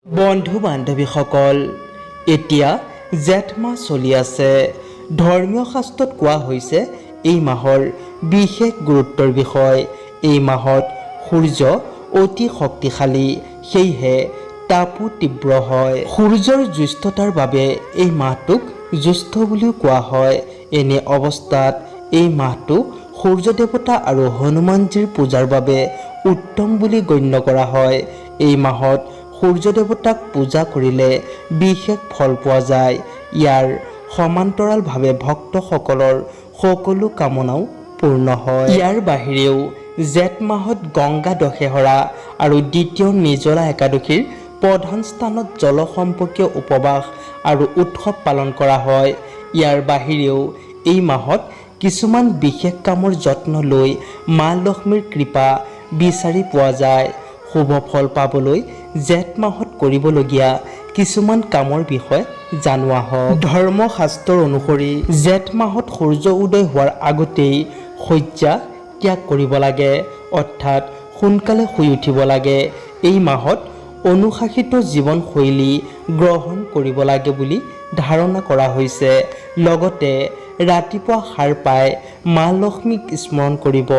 বন্ধু বান্ধৱীসকল, এতিয়া জেঠ মাহ চলি আছে। ধৰ্মীয় শাস্ত্ৰত কোৱা হৈছে এই মাহৰ বিশেষ গুৰুত্বৰ বিষয়। এই মাহত সূৰ্য অতি শক্তিশালী, সেয়েহে তাপো তীব্ৰ হয়। সূৰ্যৰ জ্যেষ্ঠতাৰ বাবে এই মাহটোক জ্যেষ্ঠ বুলিও কোৱা হয়। এনে অৱস্থাত এই মাহটো সূৰ্য দেৱতা আৰু হনুমানজীৰ পূজাৰ বাবে উত্তম বুলি গণ্য কৰা হয়। এই মাহত সূৰ্য দেৱতাক পূজা কৰিলে বিশেষ ফল পোৱা যায়। ইয়াৰ সমান্তৰালভাৱে ভক্তসকলৰ সকলো কামনাও পূৰ্ণ হয়। ইয়াৰ বাহিৰেও জেঠ মাহত গংগা দশেহৰা আৰু দ্বিতীয় নিৰ্জলা একাদশীৰ প্ৰধান স্থানত জল সম্পৰ্কীয় উপবাস আৰু উৎসৱ পালন কৰা হয়। ইয়াৰ বাহিৰেও এই মাহত কিছুমান বিশেষ কামৰ যত্ন লৈ মা লক্ষ্মীৰ কৃপা বিচাৰি পোৱা যায়। শুভ ফল পাবলৈ জেঠ মাহত কৰিবলগীয়া কিছুমান কামৰ বিষয়ে জনোৱা হওক। ধৰ্মশাস্ত্ৰ অনুসৰি জেঠ মাহত সূৰ্য উদয় হোৱাৰ আগতেই শয্যা ত্যাগ কৰিব লাগে, অৰ্থাৎ সোনকালে শুই উঠিব লাগে। এই মাহত অনুশাসিত জীৱনশৈলী গ্ৰহণ কৰিব লাগে বুলি ধাৰণা কৰা হৈছে। লগতে ৰাতিপুৱা সাৰ পাই মা লক্ষ্মীক স্মৰণ কৰিব।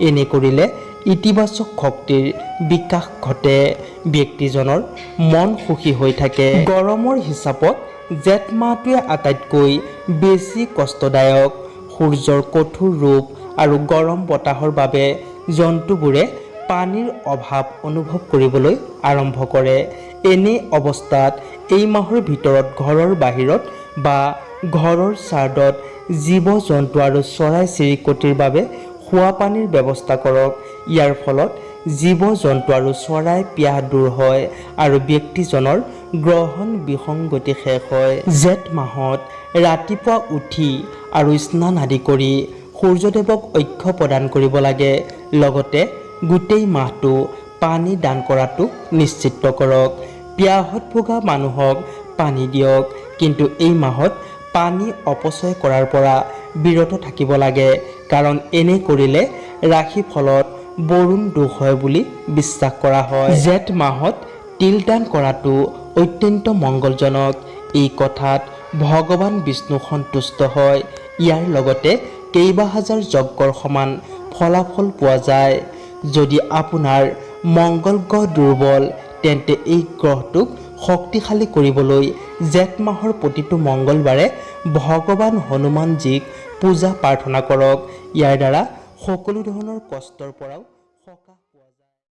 এনে কৰিলে ইতিবাচক শক্তিৰ বিকাশ ঘটে, ব্যক্তিজনৰ মন সুখী হৈ থাকে। গৰমৰ হিচাপত জেঠ মাহটোৱে আটাইতকৈ বেছি কষ্টদায়ক। সূৰ্যৰ কঠোৰ ৰূপ আৰু গৰম বতাহৰ বাবে জন্তুবোৰে পানীৰ অভাৱ অনুভৱ কৰিবলৈ আৰম্ভ কৰে। এনে অৱস্থাত এই মাহৰ ভিতৰত ঘৰৰ বাহিৰত বা ঘৰৰ ছাদত জীৱ-জন্তু আৰু চৰাই-চিৰিকটিৰ বাবে খোৱা পানীৰ ব্যৱস্থা কৰক। ইয়াৰ ফলত জীৱ-জন্তু আৰু চৰাইৰ পিয়াহ দূৰ হয় আৰু ব্যক্তিজনৰ গ্ৰহণ বিসংগতি শেষ হয়। জেঠ মাহত ৰাতিপুৱা উঠি আৰু স্নান আদি কৰি সূৰ্যদেৱক অৰ্ঘ্য প্ৰদান কৰিব লাগে। লগতে গোটেই মাহটো পানী দান কৰাটো নিশ্চিত কৰক। পিয়াহত ভোগা মানুহক পানী দিয়ক, কিন্তু এই মাহত পানী অপচয় কৰাৰ পৰা বিৰত থাকিব লাগে, কাৰণ এনে কৰিলে ৰাশিফলত বৰুণ দোষ হয় বুলি বিশ্বাস কৰা হয়। জেঠ মাহত তিল দান কৰাটো অত্যন্ত মংগলজনক। এই কথাত ভগৱান বিষ্ণু সন্তুষ্ট হয়। ইয়াৰ লগতে কেইবা হাজাৰ যজ্ঞৰ সমান ফলাফল পোৱা যায়। যদি আপোনাৰ মংগল গ্ৰহ দুৰ্বল, তেন্তে এই গ্ৰহটোক শক্তিশালী কৰিবলৈ জেঠ মাহৰ প্ৰতিটো মংগলবাৰে ভগৱান হনুমানজীক পূজা প্ৰাৰ্থনা কৰক। ইয়াৰ দ্বাৰা সকলো ধৰণৰ কষ্টৰ পৰাও